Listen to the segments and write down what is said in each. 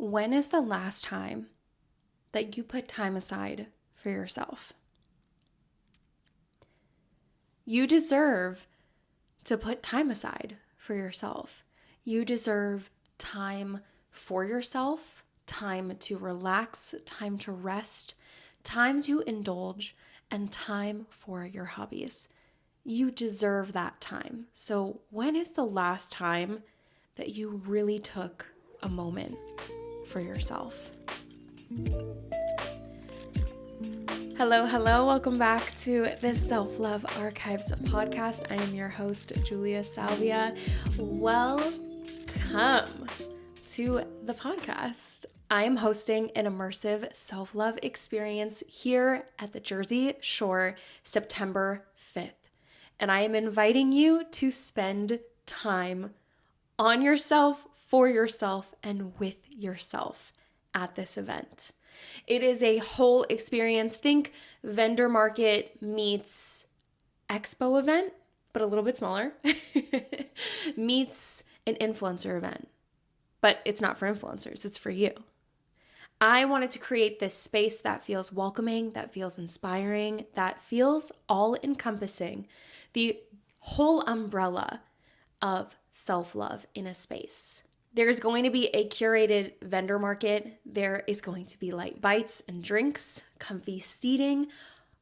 When is the last time that you put time aside for yourself? You deserve to put time aside for yourself. You deserve time for yourself, time to relax, time to rest, time to indulge, and time for your hobbies. You deserve that time. So, when is the last time that you really took a moment for yourself? Hello, welcome back to the Self-Love Archives podcast. I am your host, Julia Salvia. Welcome to the podcast. I am hosting an immersive self-love experience here at the Jersey Shore, September 5th. And I am inviting you to spend time on yourself, for yourself, and with yourself at this event. It is a whole experience. Think vendor market meets expo event, but a little bit smaller, meets an influencer event. But it's not for influencers, it's for you. I wanted to create this space that feels welcoming, that feels inspiring, that feels all-encompassing, the whole umbrella of self-love in a space. There's going to be a curated vendor market. There is going to be light bites and drinks, comfy seating,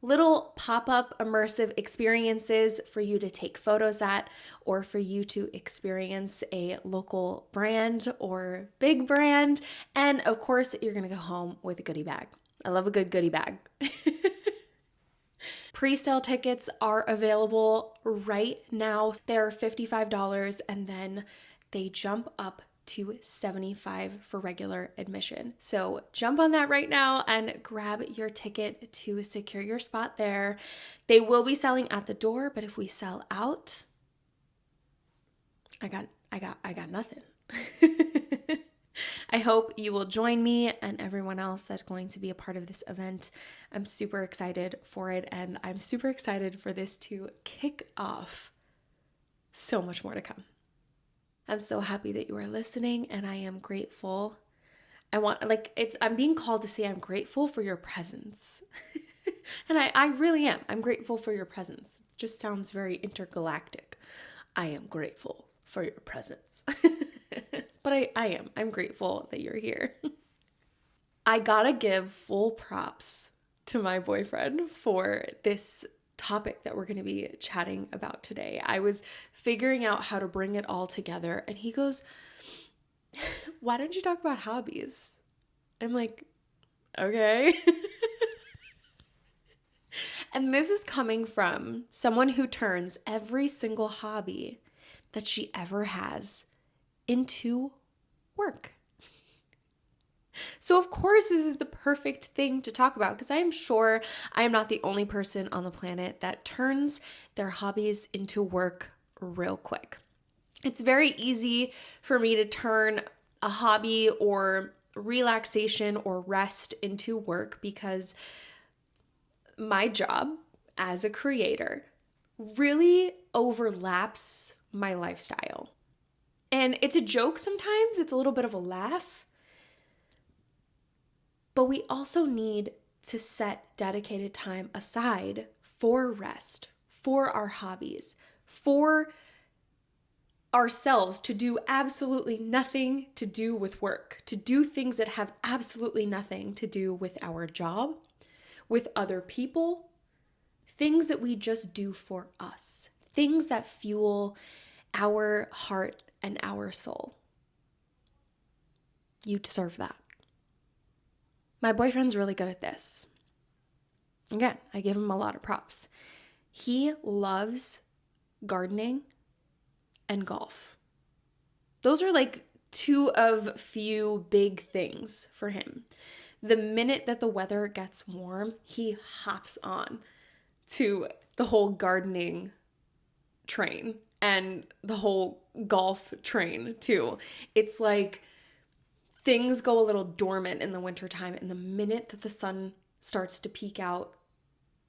little pop-up immersive experiences for you to take photos at, or for you to experience a local brand or big brand. And of course, you're going to go home with a goodie bag. I love a good goodie bag. Pre-sale tickets are available right now. They're $55 and then they jump up to $75 for regular admission. So jump on that right now and grab your ticket to secure your spot there. They will be selling at the door, but if we sell out, I got nothing. I hope you will join me and everyone else that's going to be a part of this event. I'm super excited for it, and I'm super excited for this to kick off. So much more to come. I'm so happy that you are listening, and I am grateful. I'm being called to say I'm grateful for your presence. And I really am. I'm grateful for your presence. It just sounds very intergalactic. I am grateful for your presence. But I am. I'm grateful that you're here. I gotta give full props to my boyfriend for this topic that we're going to be chatting about today. I was figuring out how to bring it all together, and he goes, "Why don't you talk about hobbies?" I'm like, okay. And this is coming from someone who turns every single hobby that she ever has into work. So of course this is the perfect thing to talk about, because I am sure I am not the only person on the planet that turns their hobbies into work real quick. It's very easy for me to turn a hobby or relaxation or rest into work, because my job as a creator really overlaps my lifestyle. And it's a joke sometimes, it's a little bit of a laugh. But we also need to set dedicated time aside for rest, for our hobbies, for ourselves, to do absolutely nothing to do with work, to do things that have absolutely nothing to do with our job, with other people, things that we just do for us, things that fuel our heart and our soul. You deserve that. My boyfriend's really good at this. Again, I give him a lot of props. He loves gardening and golf. Those are like two of few big things for him. The minute that the weather gets warm, he hops on to the whole gardening train and the whole golf train too. It's like things go a little dormant in the wintertime, and the minute that the sun starts to peek out,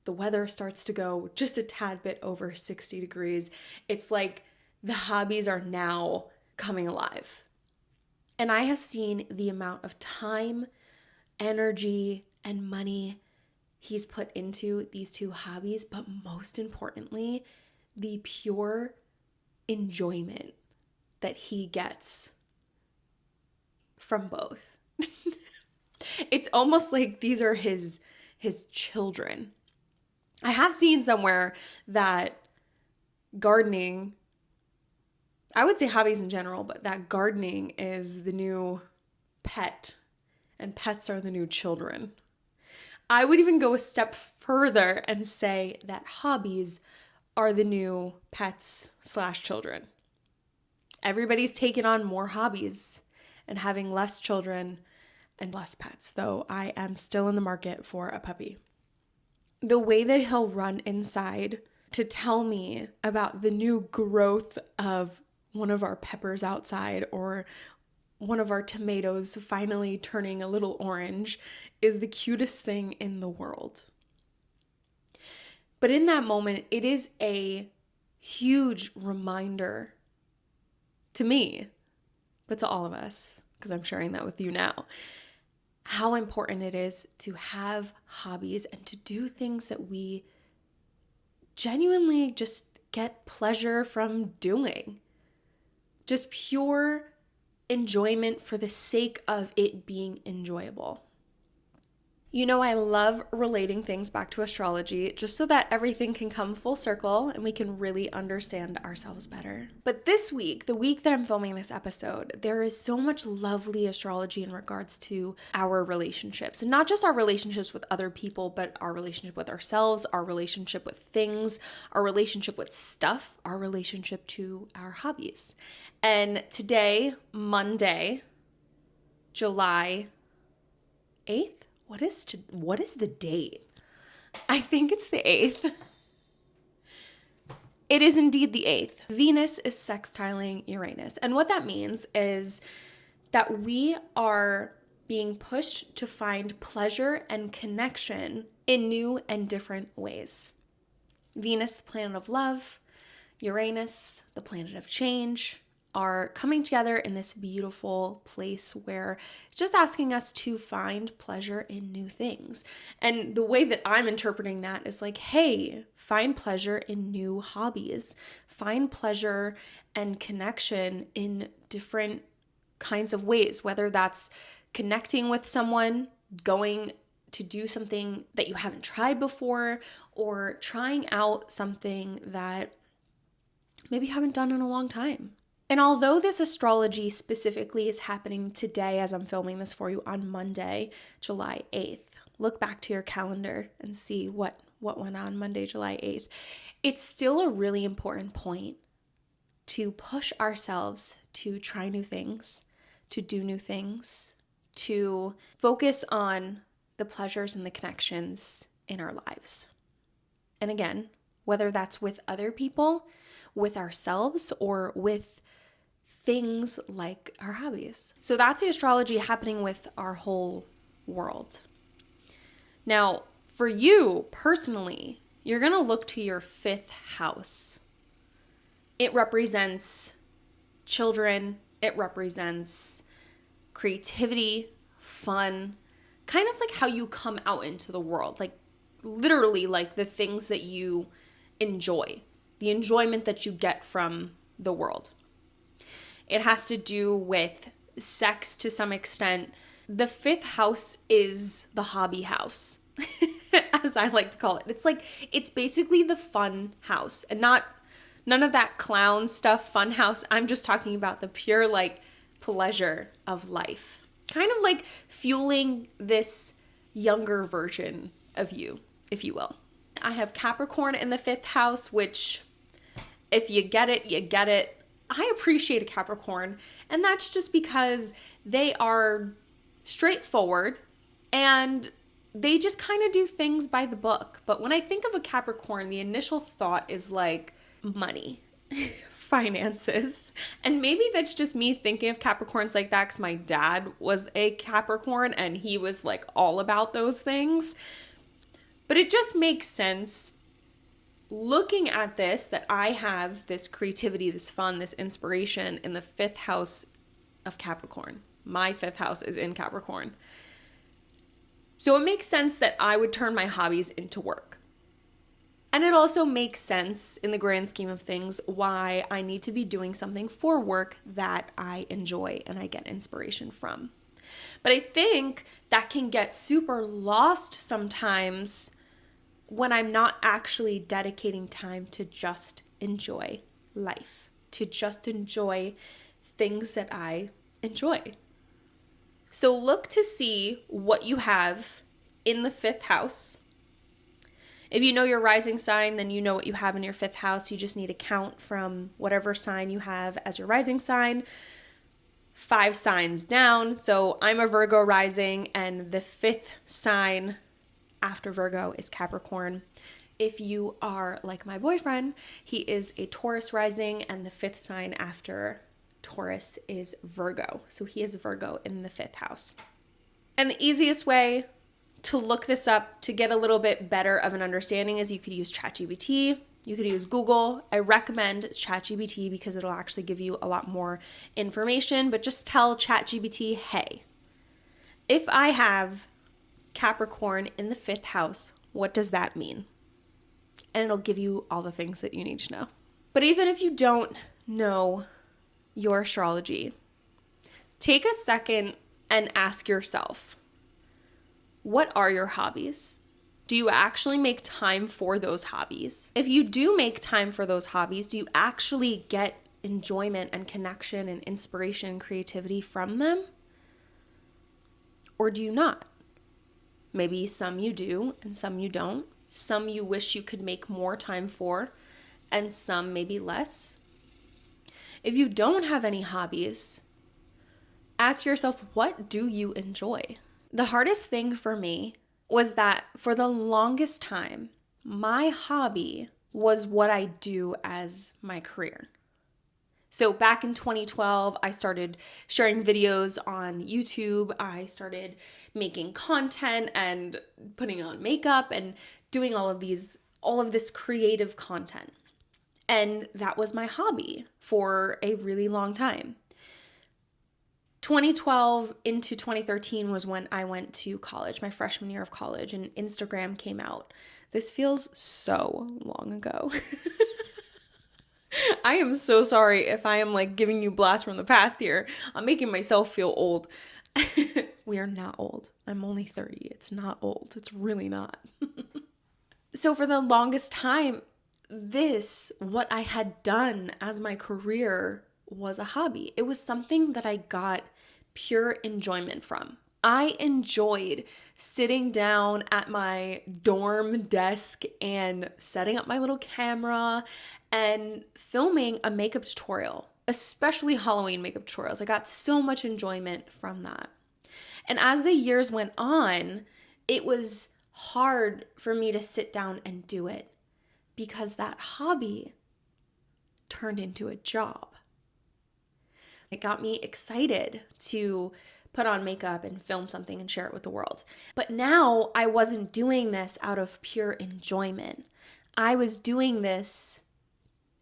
the weather starts to go just a tad bit over 60 degrees. It's like the hobbies are now coming alive. And I have seen the amount of time, energy, and money he's put into these two hobbies, but most importantly, the pure enjoyment that he gets from both. It's almost like these are his children. I have seen somewhere that gardening, I would say hobbies in general, but that gardening is the new pet and pets are the new children. I would even go a step further and say that hobbies are the new pets/children. Everybody's taken on more hobbies and having less children and less pets, though I am still in the market for a puppy. The way that he'll run inside to tell me about the new growth of one of our peppers outside or one of our tomatoes finally turning a little orange is the cutest thing in the world. But in that moment, it is a huge reminder to me, but to all of us, because I'm sharing that with you now, how important it is to have hobbies and to do things that we genuinely just get pleasure from doing. Just pure enjoyment for the sake of it being enjoyable. You know, I love relating things back to astrology just so that everything can come full circle and we can really understand ourselves better. But this week, the week that I'm filming this episode, there is so much lovely astrology in regards to our relationships. And not just our relationships with other people, but our relationship with ourselves, our relationship with things, our relationship with stuff, our relationship to our hobbies. And today, Monday, July 8th? What is the date? I think it's the 8th. It is indeed the 8th. Venus is sextiling Uranus. And what that means is that we are being pushed to find pleasure and connection in new and different ways. Venus, the planet of love, Uranus, the planet of change, are coming together in this beautiful place where it's just asking us to find pleasure in new things. And the way that I'm interpreting that is like, hey, find pleasure in new hobbies, find pleasure and connection in different kinds of ways, whether that's connecting with someone, going to do something that you haven't tried before, or trying out something that maybe you haven't done in a long time. And although this astrology specifically is happening today as I'm filming this for you on Monday, July 8th, look back to your calendar and see what went on Monday, July 8th. It's still a really important point to push ourselves to try new things, to do new things, to focus on the pleasures and the connections in our lives. And again, whether that's with other people, with ourselves, or with things like our hobbies. So that's the astrology happening with our whole world. Now, for you personally, you're going to look to your 5th house. It represents children, it represents creativity, fun, kind of like how you come out into the world, like literally like the things that you enjoy, the enjoyment that you get from the world. It has to do with sex to some extent. The 5th house is the hobby house, as I like to call it. It's basically the fun house, and none of that clown stuff, fun house. I'm just talking about the pure like pleasure of life. Kind of like fueling this younger version of you, if you will. I have Capricorn in the 5th house, which if you get it, you get it. I appreciate a Capricorn, and that's just because they are straightforward and they just kind of do things by the book. But when I think of a Capricorn, the initial thought is like money, finances. And maybe that's just me thinking of Capricorns like that because my dad was a Capricorn and he was like all about those things. But it just makes sense looking at this, that I have this creativity, this fun, this inspiration in the 5th house of Capricorn. my fifth house is in Capricorn. So it makes sense that I would turn my hobbies into work. And it also makes sense in the grand scheme of things why I need to be doing something for work that I enjoy and I get inspiration from. But I think that can get super lost sometimes when I'm not actually dedicating time to just enjoy life, to just enjoy things that I enjoy. So look to see what you have in the fifth house. If you know your rising sign, then you know what you have in your fifth house. You just need to count from whatever sign you have as your rising sign, 5 signs down. So I'm a Virgo rising, and the fifth sign after Virgo is Capricorn. If you are like my boyfriend, he is a Taurus rising, and the fifth sign after Taurus is Virgo. So he is Virgo in the fifth house. And the easiest way to look this up to get a little bit better of an understanding is you could use ChatGPT. You could use Google. I recommend ChatGPT because it'll actually give you a lot more information, but just tell ChatGPT, hey, if I have Capricorn in the fifth house, what does that mean? And it'll give you all the things that you need to know. But even if you don't know your astrology, take a second and ask yourself, what are your hobbies? Do you actually make time for those hobbies? If you do make time for those hobbies, do you actually get enjoyment and connection and inspiration and creativity from them? Or do you not? Maybe some you do and some you don't. Some you wish you could make more time for, and some maybe less. If you don't have any hobbies, ask yourself, what do you enjoy? The hardest thing for me was that for the longest time, my hobby was what I do as my career. So back in 2012, I started sharing videos on YouTube. I started making content and putting on makeup and doing all of this creative content. And that was my hobby for a really long time. 2012 into 2013 was when I went to college, my freshman year of college, and Instagram came out. This feels so long ago. I am so sorry if I am like giving you blasts from the past here. I'm making myself feel old. We are not old. I'm only 30. It's not old. It's really not. So for the longest time, what I had done as my career was a hobby. It was something that I got pure enjoyment from. I enjoyed sitting down at my dorm desk and setting up my little camera and filming a makeup tutorial, especially Halloween makeup tutorials. I got so much enjoyment from that. And as the years went on, it was hard for me to sit down and do it because that hobby turned into a job. It got me excited to put on makeup and film something and share it with the world. But now I wasn't doing this out of pure enjoyment. I was doing this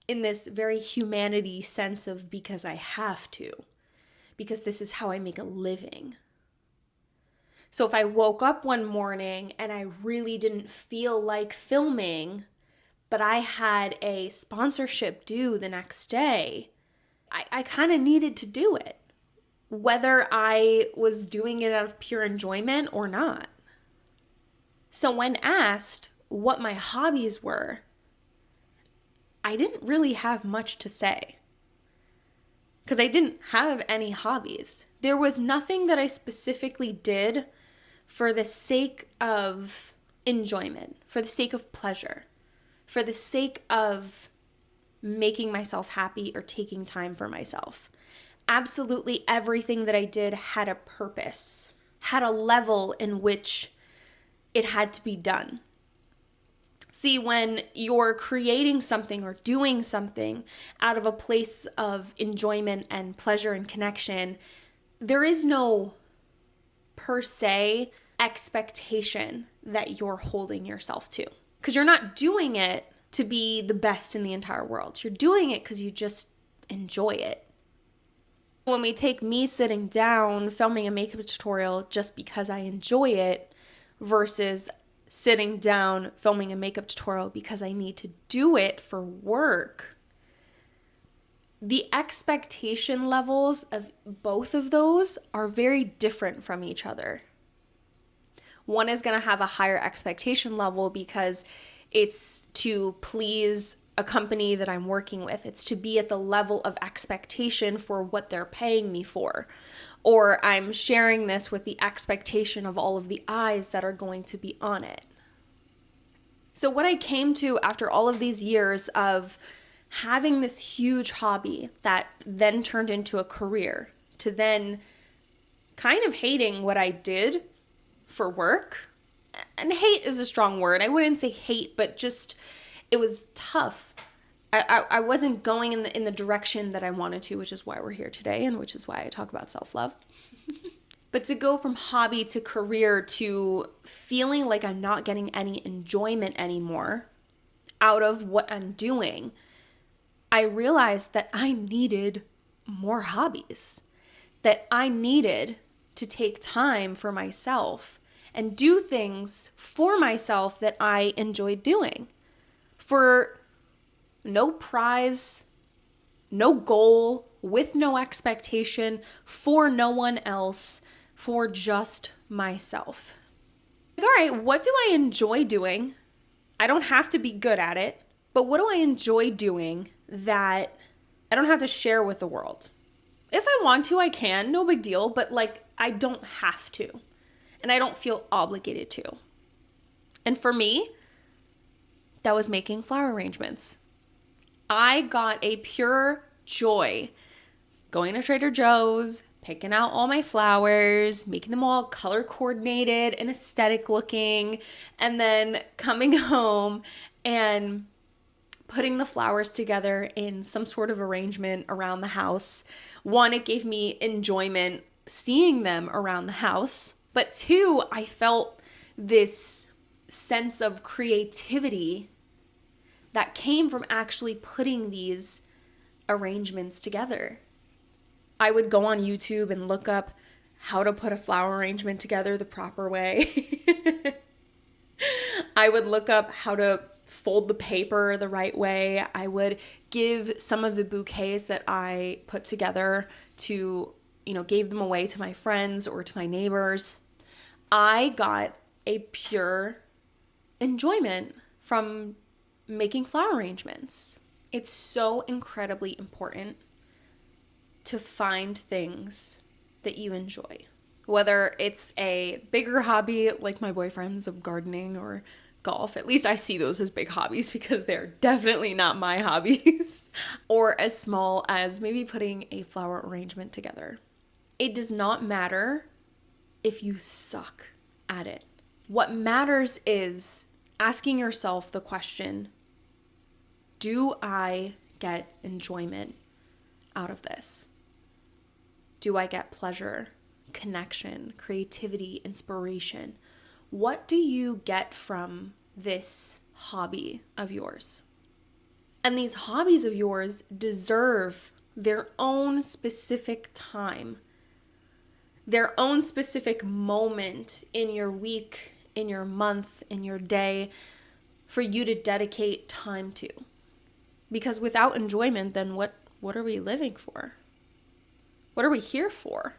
in this very humanity sense of because I have to, because this is how I make a living. So if I woke up one morning and I really didn't feel like filming, but I had a sponsorship due the next day, I kind of needed to do it, whether I was doing it out of pure enjoyment or not. So when asked what my hobbies were, I didn't really have much to say because I didn't have any hobbies. There was nothing that I specifically did for the sake of enjoyment, for the sake of pleasure, for the sake of making myself happy or taking time for myself. Absolutely everything that I did had a purpose, had a level in which it had to be done. See, when you're creating something or doing something out of a place of enjoyment and pleasure and connection, there is no per se expectation that you're holding yourself to. Because you're not doing it to be the best in the entire world. You're doing it because you just enjoy it. When we take me sitting down, filming a makeup tutorial just because I enjoy it versus sitting down, filming a makeup tutorial because I need to do it for work, the expectation levels of both of those are very different from each other. One is going to have a higher expectation level because it's to please a company that I'm working with. It's to be at the level of expectation for what they're paying me for. Or I'm sharing this with the expectation of all of the eyes that are going to be on it. So what I came to after all of these years of having this huge hobby that then turned into a career, to then kind of hating what I did for work. And hate is a strong word. I wouldn't say hate, but just it was tough. I wasn't going in the direction that I wanted to, which is why we're here today and which is why I talk about self-love. But to go from hobby to career to feeling like I'm not getting any enjoyment anymore out of what I'm doing, I realized that I needed more hobbies, that I needed to take time for myself and do things for myself that I enjoyed doing for no prize, no goal, with no expectation, for no one else, for just myself. Like, all right, what do I enjoy doing? I don't have to be good at it, but what do I enjoy doing that I don't have to share with the world? If I want to, I can, no big deal, but like I don't have to. And I don't feel obligated to. And for me, that was making flower arrangements. I got a pure joy going to Trader Joe's, picking out all my flowers, making them all color coordinated and aesthetic looking, and then coming home and putting the flowers together in some sort of arrangement around the house. One, it gave me enjoyment seeing them around the house, but two, I felt this sense of creativity that came from actually putting these arrangements together. I would go on YouTube and look up how to put a flower arrangement together the proper way. I would look up how to fold the paper the right way. I would give some of the bouquets that I put together to, gave them away to my friends or to my neighbors. I got a pure enjoyment from making flower arrangements. It's so incredibly important to find things that you enjoy. Whether it's a bigger hobby like my boyfriend's of gardening or golf, at least I see those as big hobbies because they're definitely not my hobbies, or as small as maybe putting a flower arrangement together. It does not matter if you suck at it. What matters is asking yourself the question, do I get enjoyment out of this? Do I get pleasure, connection, creativity, inspiration? What do you get from this hobby of yours? And these hobbies of yours deserve their own specific time, their own specific moment in your week, in your month, in your day for you to dedicate time to. Because without enjoyment, then what are we living for? What are we here for?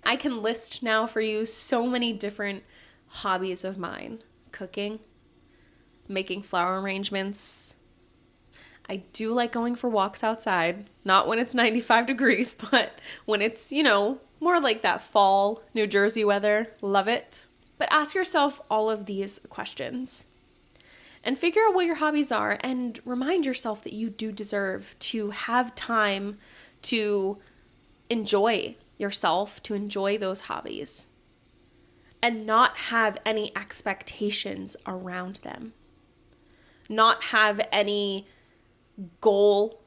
I can list now for you so many different hobbies of mine. Cooking, making flower arrangements. I do like going for walks outside, not when it's 95 degrees, but when it's, more like that fall New Jersey weather. Love it. But ask yourself all of these questions and figure out what your hobbies are and remind yourself that you do deserve to have time to enjoy yourself, to enjoy those hobbies and not have any expectations around them. Not have any goal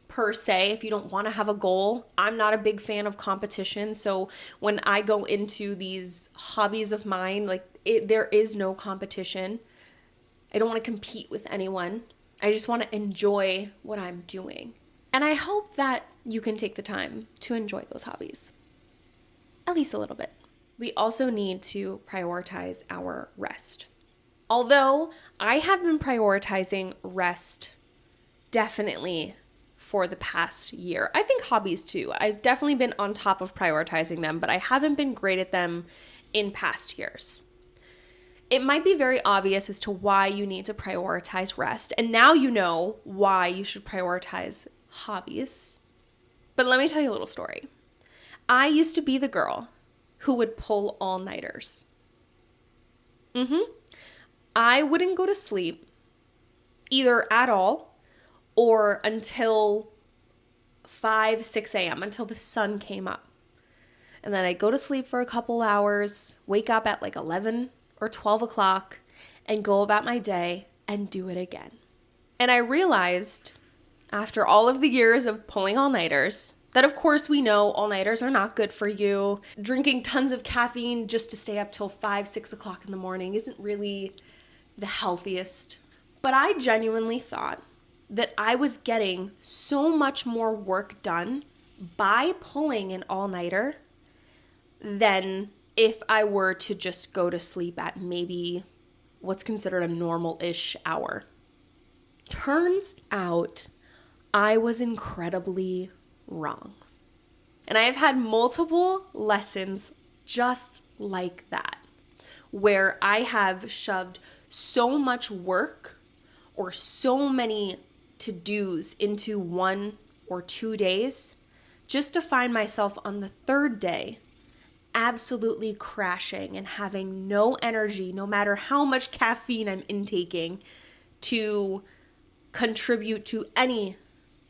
per se. If you don't want to have a goal, I'm not a big fan of competition. So when I go into these hobbies of mine, there is no competition. I don't want to compete with anyone. I just want to enjoy what I'm doing. And I hope that you can take the time to enjoy those hobbies, at least a little bit. We also need to prioritize our rest. Although I have been prioritizing rest definitely for the past year. I think hobbies too. I've definitely been on top of prioritizing them, but I haven't been great at them in past years. It might be very obvious as to why you need to prioritize rest, and now you know why you should prioritize hobbies. But let me tell you a little story. I used to be the girl who would pull all-nighters. I wouldn't go to sleep either at all or until 5, 6 a.m., until the sun came up. And then I'd go to sleep for a couple hours, wake up at like 11 or 12 o'clock, and go about my day and do it again. And I realized after all of the years of pulling all-nighters that of course we know all-nighters are not good for you. Drinking tons of caffeine just to stay up till 5, 6 o'clock in the morning isn't really the healthiest. But I genuinely thought that I was getting so much more work done by pulling an all-nighter than if I were to just go to sleep at maybe what's considered a normal-ish hour. Turns out I was incredibly wrong. And I have had multiple lessons just like that, where I have shoved so much work or so many to-dos into 1 or 2 days just to find myself on the 3rd day absolutely crashing and having no energy, no matter how much caffeine I'm intaking, to contribute to any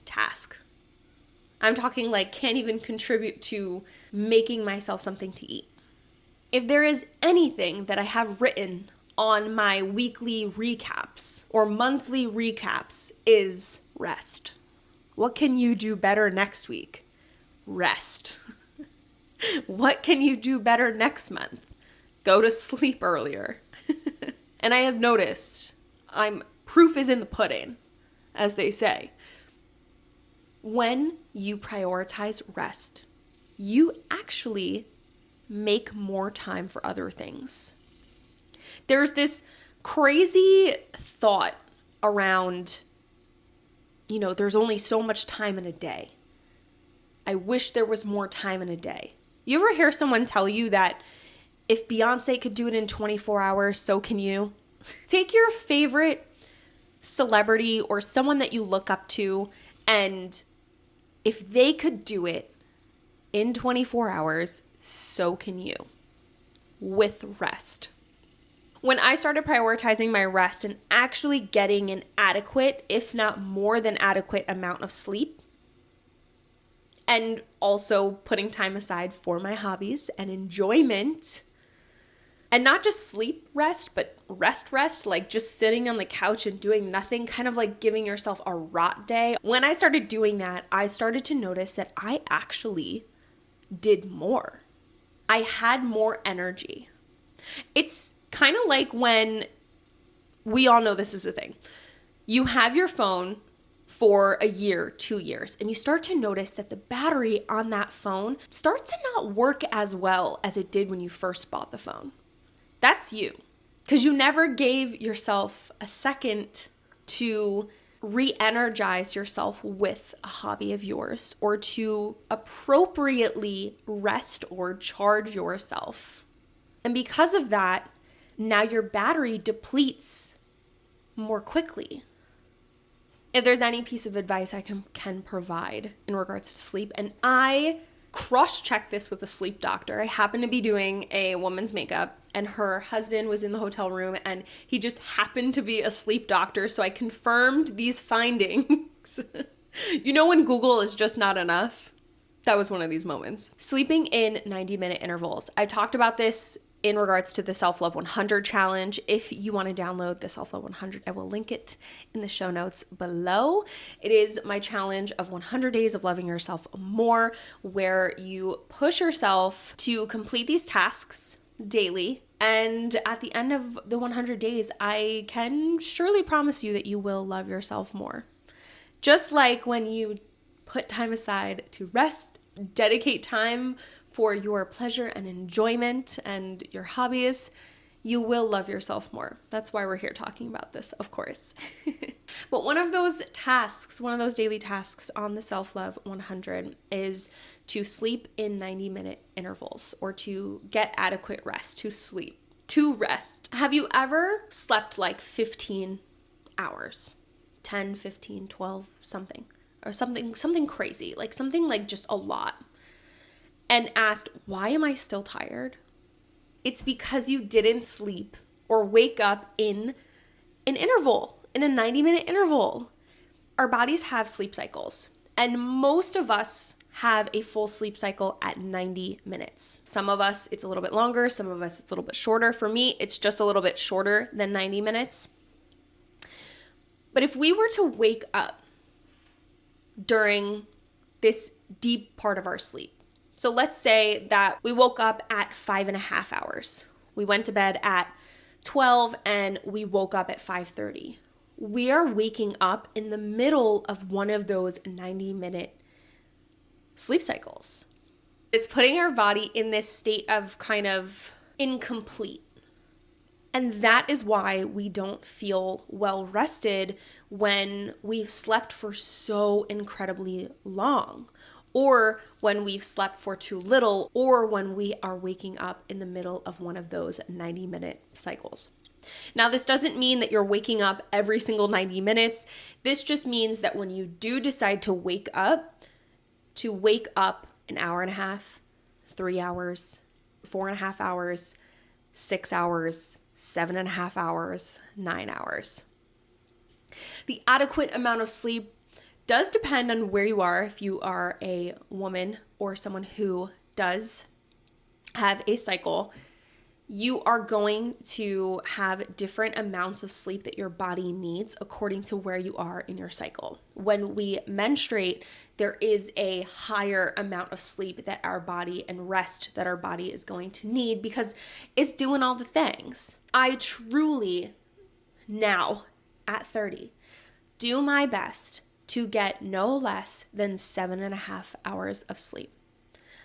task. I'm talking like can't even contribute to making myself something to eat. If there is anything that I have written on my weekly recaps or monthly recaps is rest. What can you do better next week? Rest. What can you do better next month? Go to sleep earlier. And I have noticed, proof is in the pudding, as they say. When you prioritize rest, you actually make more time for other things. There's this crazy thought around, there's only so much time in a day. I wish there was more time in a day. You ever hear someone tell you that if Beyonce could do it in 24 hours, so can you? Take your favorite celebrity or someone that you look up to, and if they could do it in 24 hours, so can you, with rest. When I started prioritizing my rest and actually getting an adequate, if not more than adequate amount of sleep, and also putting time aside for my hobbies and enjoyment, and not just sleep rest, but rest, like just sitting on the couch and doing nothing, kind of like giving yourself a rot day. When I started doing that, I started to notice that I actually did more. I had more energy. It's kind of like when, we all know this is a thing. You have your phone for a year, 2 years, and you start to notice that the battery on that phone starts to not work as well as it did when you first bought the phone. That's you, because you never gave yourself a second to re-energize yourself with a hobby of yours or to appropriately rest or charge yourself. And because of that, now your battery depletes more quickly. If there's any piece of advice I can provide in regards to sleep, and I cross-checked this with a sleep doctor. I happened to be doing a woman's makeup, and her husband was in the hotel room, and he just happened to be a sleep doctor, so I confirmed these findings. When Google is just not enough? That was one of these moments. Sleeping in 90-minute intervals. I talked about this in regards to the Self-Love 100 challenge. If you want to download the Self-Love 100, I will link it in the show notes below. It is my challenge of 100 days of loving yourself more, where you push yourself to complete these tasks daily. And at the end of the 100 days, I can surely promise you that you will love yourself more. Just like when you put time aside to rest, dedicate time for your pleasure and enjoyment and your hobbies, you will love yourself more. That's why we're here talking about this, of course. But one of those tasks, one of those daily tasks on the Self-Love 100 is to sleep in 90-minute intervals, or to get adequate rest, to sleep, to rest. Have you ever slept like 15 hours? 10, 15, 12, something. Or something crazy, like something like just a lot. And asked, why am I still tired? It's because you didn't sleep or wake up in an interval, in a 90-minute interval. Our bodies have sleep cycles, and most of us have a full sleep cycle at 90 minutes. Some of us, it's a little bit longer. Some of us, it's a little bit shorter. For me, it's just a little bit shorter than 90 minutes. But if we were to wake up during this deep part of our sleep, so let's say that we woke up at 5.5 hours. We went to bed at 12 and we woke up at 5:30. We are waking up in the middle of one of those 90-minute sleep cycles. It's putting our body in this state of kind of incomplete. And that is why we don't feel well rested when we've slept for so incredibly long, or when we've slept for too little, or when we are waking up in the middle of one of those 90-minute cycles. Now, this doesn't mean that you're waking up every single 90 minutes. This just means that when you do decide to wake up an hour and a half, 3 hours, 4.5 hours, 6 hours, 7.5 hours, 9 hours. The adequate amount of sleep does depend on where you are. If you are a woman or someone who does have a cycle, you are going to have different amounts of sleep that your body needs according to where you are in your cycle. When we menstruate, there is a higher amount of sleep that our body and rest that our body is going to need because it's doing all the things. I truly, now at 30, do my best to get no less than 7.5 hours of sleep.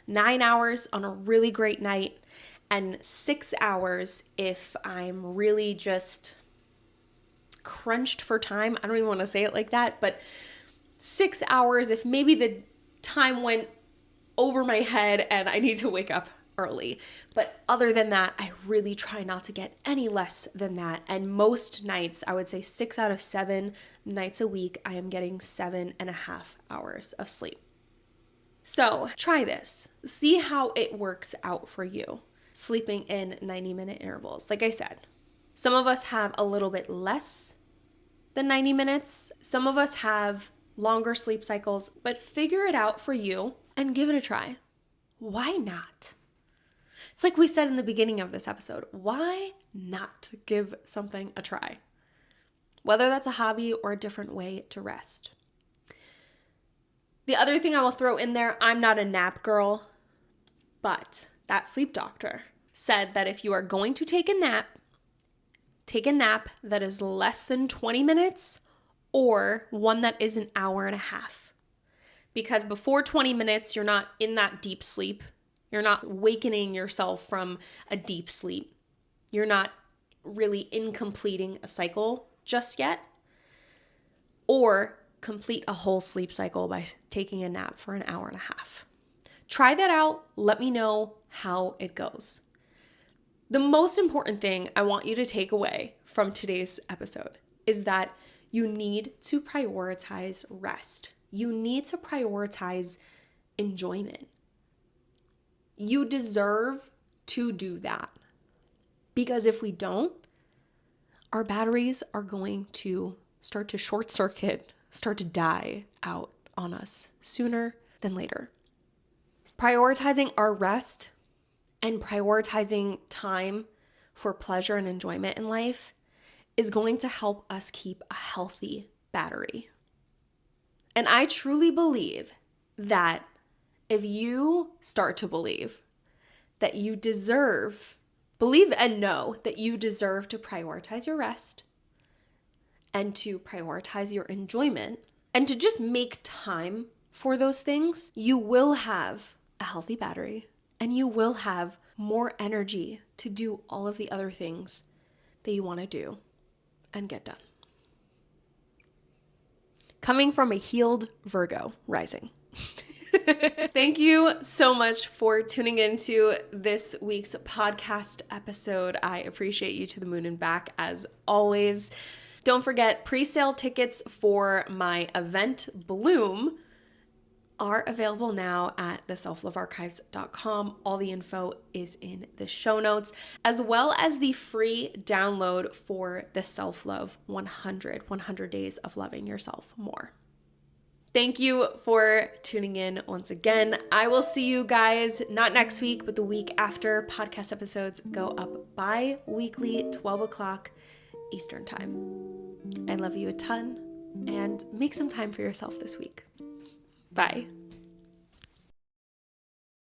9 hours on a really great night, and 6 hours if I'm really just crunched for time. I don't even want to say it like that, but 6 hours if maybe the time went over my head and I need to wake up early. But other than that, I really try not to get any less than that. And most nights, I would say 6 out of 7 nights a week, I am getting 7.5 hours of sleep. So try this. See how it works out for you, sleeping in 90-minute intervals. Like I said, some of us have a little bit less than 90 minutes. Some of us have longer sleep cycles, but figure it out for you and give it a try. Why not? It's like we said in the beginning of this episode, why not give something a try? Whether that's a hobby or a different way to rest. The other thing I will throw in there, I'm not a nap girl, but that sleep doctor said that if you are going to take a nap that is less than 20 minutes or one that is an hour and a half. Because before 20 minutes, you're not in that deep sleep. You're not wakening yourself from a deep sleep. You're not really incompleting a cycle just yet. Or complete a whole sleep cycle by taking a nap for an hour and a half. Try that out. Let me know how it goes. The most important thing I want you to take away from today's episode is that you need to prioritize rest. You need to prioritize enjoyment. You deserve to do that. Because if we don't, our batteries are going to start to short circuit, start to die out on us sooner than later. Prioritizing our rest and prioritizing time for pleasure and enjoyment in life is going to help us keep a healthy battery. And I truly believe that if you start to believe that you believe and know that you deserve to prioritize your rest and to prioritize your enjoyment and to just make time for those things, you will have a healthy battery and you will have more energy to do all of the other things that you want to do and get done. Coming from a healed Virgo rising. Thank you so much for tuning into this week's podcast episode. I appreciate you to the moon and back as always. Don't forget, pre-sale tickets for my event Bloom are available now at theselflovearchives.com. All the info is in the show notes, as well as the free download for the Self-Love 100 Days of Loving Yourself More. Thank you for tuning in once again. I will see you guys not next week, but the week after. Podcast episodes go up bi-weekly, 12 o'clock Eastern time. I love you a ton, and make some time for yourself this week. Bye.